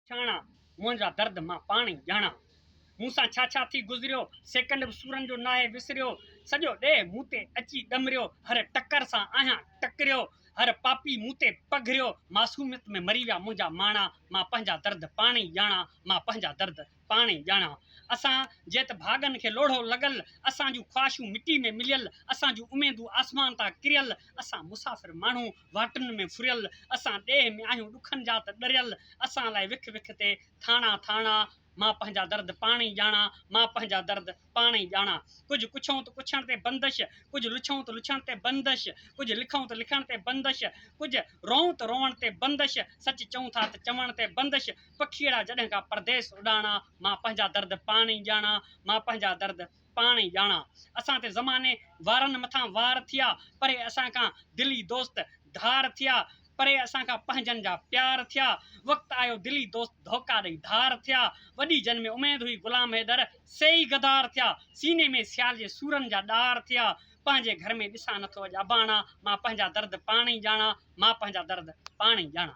छाणा मुंहिंजा दर्द मां पाण ई ॼाणा मूंसां छा छा थी गुज़रियो सेकंड बि सूरनि जो नाहे विसरियो सॼो ॾे मूं ते अची ॾमरियो हर टकर सां आहियां टकरियो हर पापी मूं ते पघरियो मासूमियत में मरी विया मुंहिंजा माणा मां पंहिंजा दर्द पाण ई ॼाणा मां पंहिंजा दर्द पाण ई ॼाणा असां जे त भाॻनि खे लोढ़ो लॻल असां जूं ख़्वाहिशूं मिटी में मिलियल असां जूं उमेदूं आसमान तां किरियल असां मुसाफ़िर माण्हू वाटुनि में फुरियल असां ॾेह में आहियूं ॾुखनि जा त ॾरियल असां लाइ विख विख ते थाणा थाणा मां पंहिंजा दर्द पाण ई ॼाणा मां पंहिंजा दर्द पाण ई ॼाणा कुझु पुछऊं त पुछण ते बंदिश कुझु लुछऊं त लुछण ते बंदिश कुझु लिखऊं त लिखण ते बंदिश कुझु रोऊं त रोअण ते बंदिश सच चऊं था त चवण ते बंदिश पखीअड़ा जॾहिं खां परदेस उॾाणा मां पंहिंजा दर्द पाण ई ॼाणा मां पंहिंजा दर्द पाण ई ॼाणा असां ते ज़माने वारनि मथां वार थिया परे असां खां दिली दोस्त धार थिया परे असां खां पंहिंजनि जा प्यार थिया वक़्तु आयो दिली दोस्त धोखा ॾेई धार थिया वॾी जन में उमेद हुई ग़ुलाम हैदर सेई गदार थिया सीने में सियाल जे सूरनि जा ॾार थिया पंहिंजे घर में ॾिसां नथो अॼु अबाणा मां पंहिंजा दर्द पाण ई ॼाणा मां पंहिंजा दर्द पाण ई ॼाणा।